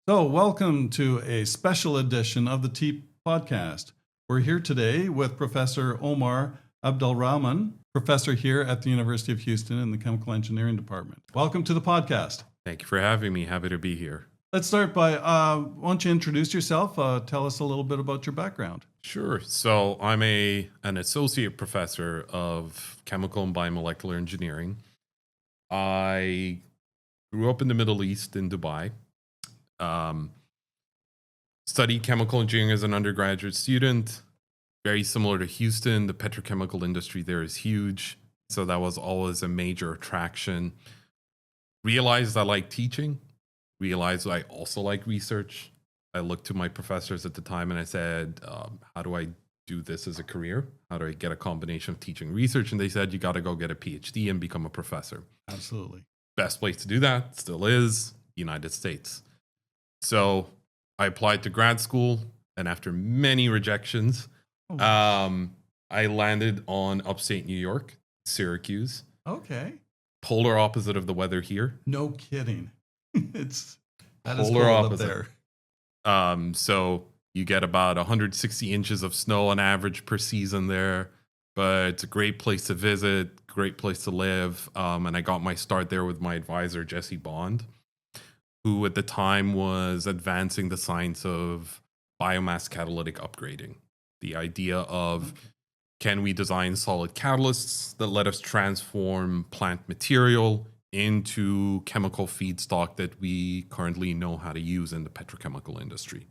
So, welcome to a special edition of the TEEP podcast. We're here today with Professor Omar Abdelrahman, professor here at the University of Houston in the Chemical Engineering Department. Welcome to the podcast. Thank you for having me. Happy to be here. Let's start by, why don't you introduce yourself? Tell us a little bit about your background. Sure. So I'm an associate professor of chemical and biomolecular engineering. I grew up in the Middle East in Dubai. Studied chemical engineering as an undergraduate student. Very similar to Houston, the petrochemical industry there is huge. So that was always a major attraction. Realized I like teaching. Realized I also like research. I looked to my professors at the time and I said, how do I do this as a career? How do I get a combination of teaching and research? And they said, you got to go get a PhD and become a professor. Absolutely. Best place to do that still is United States. So I applied to grad school, and after many rejections, I landed on upstate New York, Syracuse. Okay. Polar opposite of the weather here. No kidding. That is Polar cold opposite. up there. So you get about 160 inches of snow on average per season there, but it's a great place to visit, great place to live. And I got my start there with my advisor, Jesse Bond, who at the time was advancing the science of biomass catalytic upgrading. The idea of can we design solid catalysts that let us transform plant material into chemical feedstock that we currently know how to use in the petrochemical industry.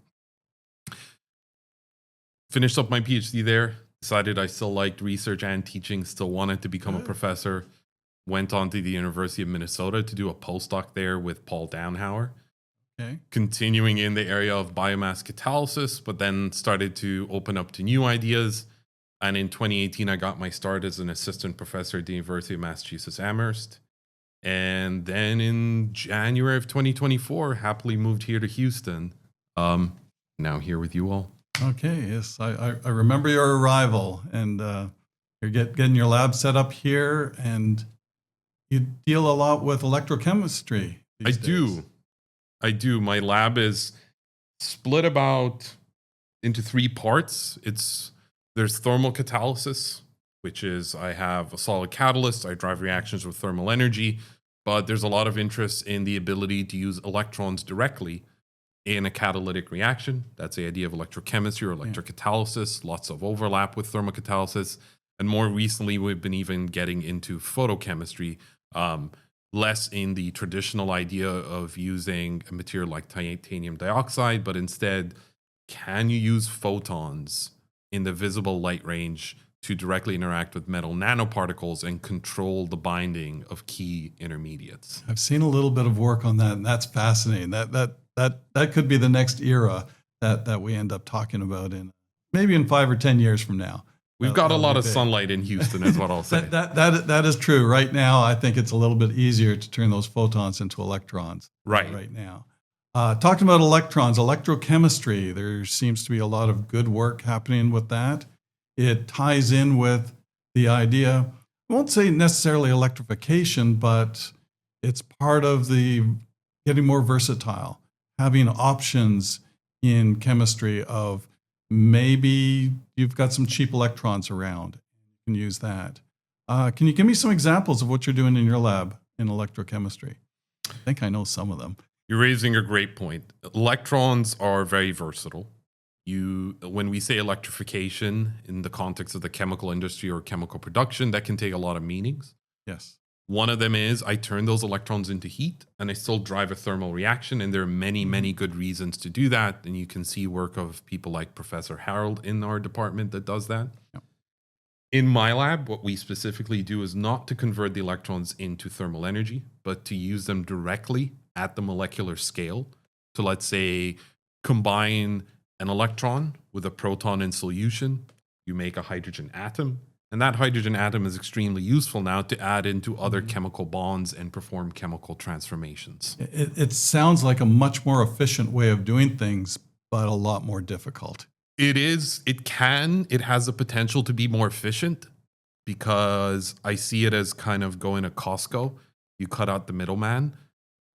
Finished up my PhD there, decided I still liked research and teaching, still wanted to become a professor. Went on to the University of Minnesota to do a postdoc there with Paul Downhauer. Okay. Continuing in the area of biomass catalysis, but then started to open up to new ideas. And in 2018, I got my start as an assistant professor at the University of Massachusetts Amherst. And then in January of 2024, happily moved here to Houston. Now here with you all. Okay, yes, I remember your arrival, and you're getting your lab set up here, and you deal a lot with electrochemistry these days. I do. My lab is split about into three parts. There's thermal catalysis, which is I have a solid catalyst. I drive reactions with thermal energy, but there's a lot of interest in the ability to use electrons directly in a catalytic reaction. That's the idea of electrochemistry or electrocatalysis. Lots of overlap with thermocatalysis. And more recently, we've been even getting into photochemistry, less in the traditional idea of using a material like titanium dioxide, but instead, can you use photons in the visible light range to directly interact with metal nanoparticles and control the binding of key intermediates? I've seen a little bit of work on that, and that's fascinating. That could be the next era that we end up talking about in maybe in 5 or 10 years from now. We've got a lot of sunlight in Houston, is what I'll say. That is true. Right now, I think it's a little bit easier to turn those photons into electrons. Right now. Talking about electrons, electrochemistry, there seems to be a lot of good work happening with that. It ties in with the idea, I won't say necessarily electrification, but it's part of the getting more versatile, having options in chemistry of maybe you've got some cheap electrons around. You can use that. Can you give me some examples of what you're doing in your lab in electrochemistry? I think I know some of them. You're raising a great point. Electrons are very versatile. When we say electrification in the context of the chemical industry or chemical production, that can take a lot of meanings. Yes. One of them is I turn those electrons into heat and I still drive a thermal reaction. And there are many, many good reasons to do that. And you can see work of people like Professor Harold in our department that does that. Yep. In my lab, what we specifically do is not to convert the electrons into thermal energy, but to use them directly at the molecular scale to, let's say, combine an electron with a proton in solution. You make a hydrogen atom. And that hydrogen atom is extremely useful now to add into other chemical bonds and perform chemical transformations. It sounds like a much more efficient way of doing things, but a lot more difficult. It is. It has the potential to be more efficient because I see it as kind of going to Costco. You cut out the middleman.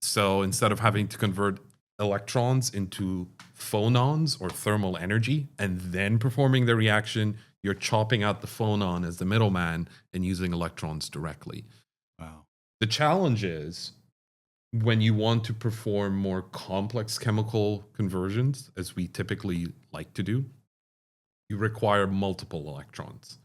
So instead of having to convert electrons into phonons or thermal energy and then performing the reaction, you're chopping out the phonon as the middleman and using electrons directly. Wow. The challenge is when you want to perform more complex chemical conversions, as we typically like to do, you require multiple electrons.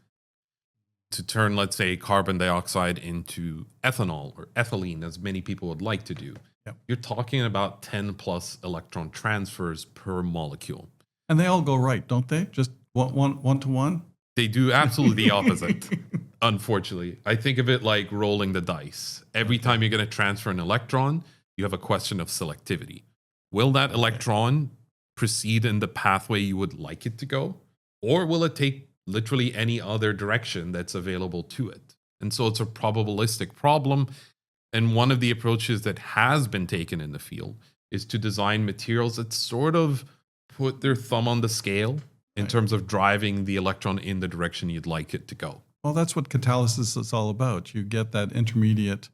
To turn, let's say, carbon dioxide into ethanol or ethylene, as many people would like to do, Yep. you're talking about 10 plus electron transfers per molecule. And they all go right, don't they? Just one to one? They do absolutely the opposite, unfortunately. I think of it like rolling the dice. Every time you're going to transfer an electron, you have a question of selectivity. Will that electron proceed in the pathway you would like it to go? Or will it take literally any other direction that's available to it? And so it's a probabilistic problem. And one of the approaches that has been taken in the field is to design materials that sort of put their thumb on the scale in terms of driving the electron in the direction you'd like it to go. Well, that's what catalysis is all about. You get that intermediate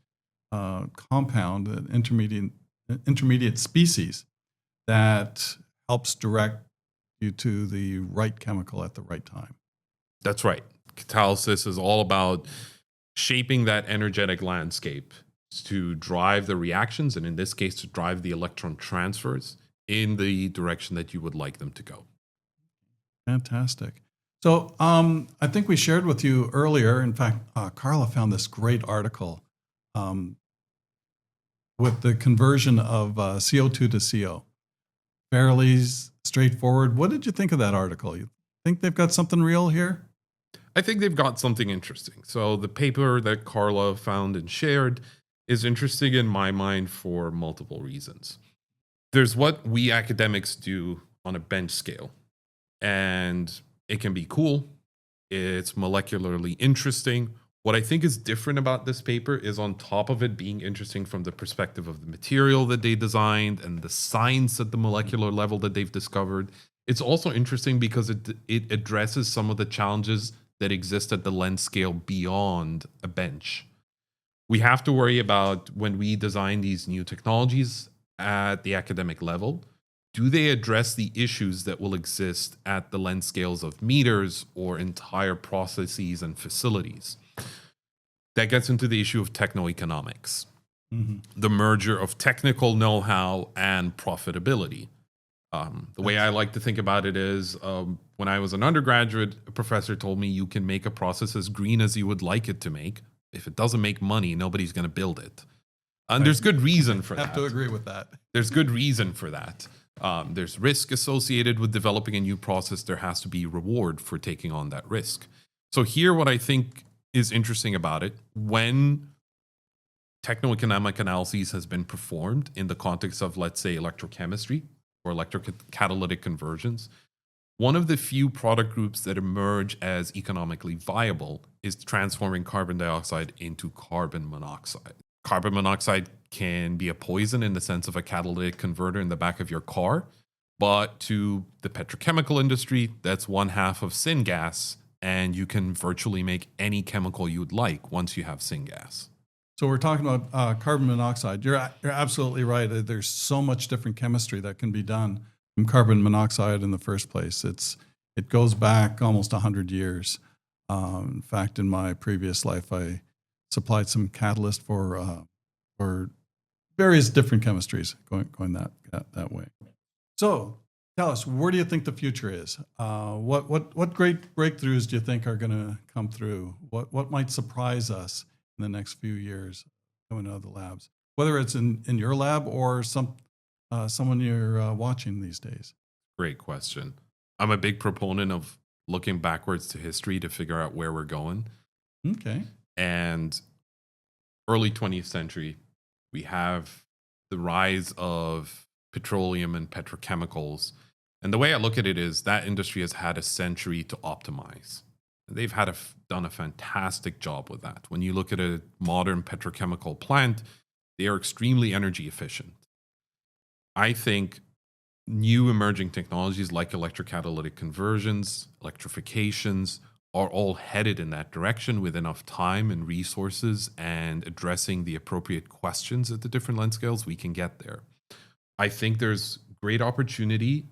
compound, an intermediate species that helps direct you to the right chemical at the right time. That's right. Catalysis is all about shaping that energetic landscape to drive the reactions, and in this case, to drive the electron transfers in the direction that you would like them to go. Fantastic. So I think we shared with you earlier, in fact, Carla found this great article with the conversion of CO2 to CO. Fairly straightforward. What did you think of that article? You think they've got something real here? I think they've got something interesting. So the paper that Carla found and shared is interesting in my mind for multiple reasons. There's what we academics do on a bench scale, and it can be cool. It's molecularly interesting. What I think is different about this paper is, on top of it being interesting from the perspective of the material that they designed and the science at the molecular level that they've discovered, it's also interesting because it addresses some of the challenges that exist at the length scale beyond a bench. We have to worry about, when we design these new technologies at the academic level, do they address the issues that will exist at the length scales of meters or entire processes and facilities? That gets into the issue of techno-economics, the merger of technical know-how and profitability. The way I like to think about it is, when I was an undergraduate, a professor told me you can make a process as green as you would like it to make. If it doesn't make money, nobody's going to build it. And there's good reason for that. I have to agree with that. There's good reason for that. There's risk associated with developing a new process. There has to be reward for taking on that risk. So here, what I think is interesting about it, when techno-economic analyses has been performed in the context of, let's say, electrochemistry or electrocatalytic conversions, one of the few product groups that emerge as economically viable is transforming carbon dioxide into carbon monoxide. Carbon monoxide can be a poison in the sense of a catalytic converter in the back of your car, but to the petrochemical industry, that's one half of syngas, and you can virtually make any chemical you'd like once you have syngas. So we're talking about carbon monoxide. You're absolutely right. There's so much different chemistry that can be done from carbon monoxide in the first place. It goes back almost 100 years. In fact, in my previous life, I supplied some catalyst for various different chemistries going that way. So tell us, where do you think the future is? What great breakthroughs do you think are going to come through? What might surprise us in the next few years coming out of the labs, whether it's in your lab or someone you're watching these days? Great question. I'm a big proponent of looking backwards to history to figure out where we're going. Okay. And early 20th century, we have the rise of petroleum and petrochemicals. And the way I look at it is that industry has had a century to optimize. They've done a fantastic job with that. When you look at a modern petrochemical plant, they are extremely energy efficient. I think new emerging technologies like electrocatalytic conversions, electrifications, are all headed in that direction with enough time and resources and addressing the appropriate questions at the different length scales, we can get there. I think there's great opportunity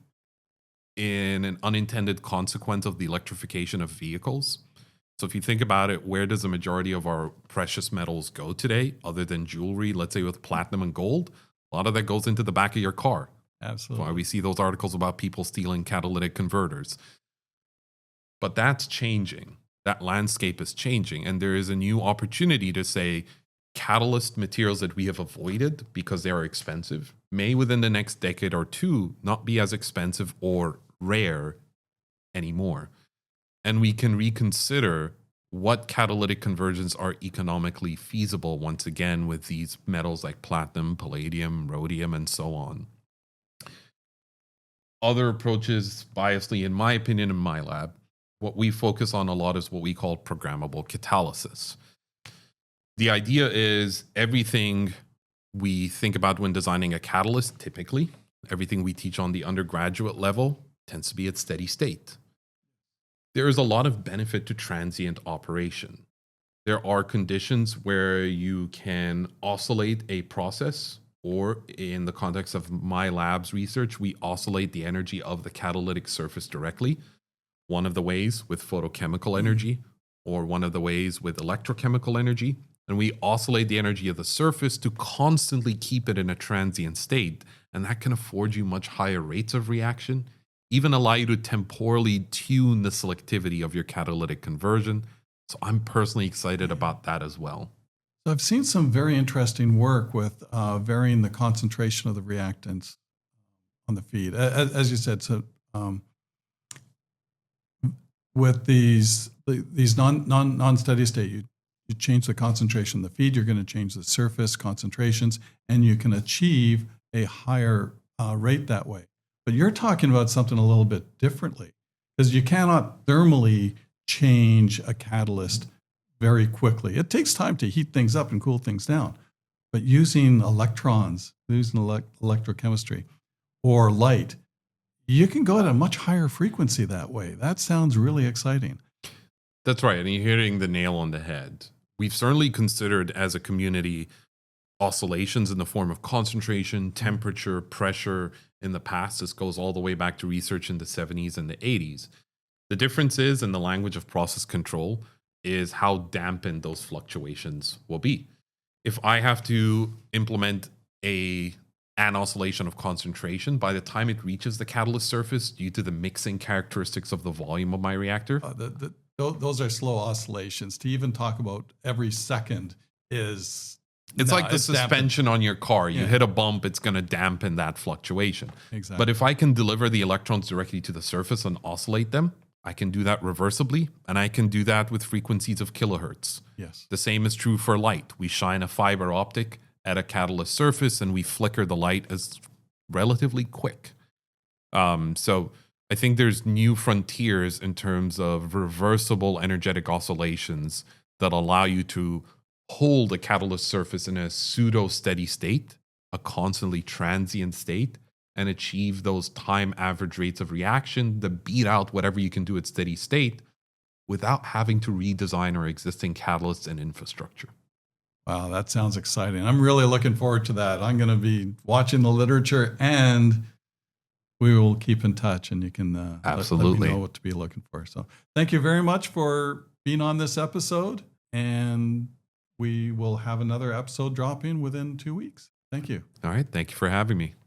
in an unintended consequence of the electrification of vehicles. So if you think about it, where does the majority of our precious metals go today, other than jewelry, let's say with platinum and gold? A lot of that goes into the back of your car. Absolutely. That's why we see those articles about people stealing catalytic converters. But that's changing. That landscape is changing. And there is a new opportunity to say catalyst materials that we have avoided because they are expensive may within the next decade or two not be as expensive or rare anymore. And we can reconsider what catalytic conversions are economically feasible once again with these metals like platinum, palladium, rhodium, and so on. Other approaches, biasly in my opinion, in my lab, what we focus on a lot is what we call programmable catalysis. The idea is everything we think about when designing a catalyst, typically, everything we teach on the undergraduate level tends to be at steady state. There is a lot of benefit to transient operation. There are conditions where you can oscillate a process, or in the context of my lab's research, we oscillate the energy of the catalytic surface directly. One of the ways with photochemical energy, or one of the ways with electrochemical energy. And we oscillate the energy of the surface to constantly keep it in a transient state. And that can afford you much higher rates of reaction, even allow you to temporally tune the selectivity of your catalytic conversion. So I'm personally excited about that as well. So I've seen some very interesting work with varying the concentration of the reactants on the feed. As you said, so with these non-steady state, you change the concentration of the feed, you're going to change the surface concentrations, and you can achieve a higher rate that way. But you're talking about something a little bit differently, because you cannot thermally change a catalyst very quickly. It takes time to heat things up and cool things down. But using electrons, using electrochemistry or light, you can go at a much higher frequency that way. That sounds really exciting. That's right. And you're hitting the nail on the head. We've certainly considered as a community oscillations in the form of concentration, temperature, pressure in the past. This goes all the way back to research in the 70s and the 80s. The difference is in the language of process control is how dampened those fluctuations will be. If I have to implement an oscillation of concentration, by the time it reaches the catalyst surface, due to the mixing characteristics of the volume of my reactor, those are slow oscillations. To even talk about every second is... It's like the suspension on your car. You hit a bump, it's going to dampen that fluctuation. Exactly. But if I can deliver the electrons directly to the surface and oscillate them, I can do that reversibly, and I can do that with frequencies of kilohertz. Yes. The same is true for light. We shine a fiber optic at a catalyst surface, and we flicker the light as relatively quick. So I think there's new frontiers in terms of reversible energetic oscillations that allow you to hold a catalyst surface in a pseudo-steady state, a constantly transient state, and achieve those time average rates of reaction that beat out whatever you can do at steady state without having to redesign our existing catalysts and infrastructure. Wow, that sounds exciting. I'm really looking forward to that. I'm going to be watching the literature, and we will keep in touch, and you can Absolutely let me know what to be looking for. So thank you very much for being on this episode, and we will have another episode dropping within 2 weeks. Thank you. All right. Thank you for having me.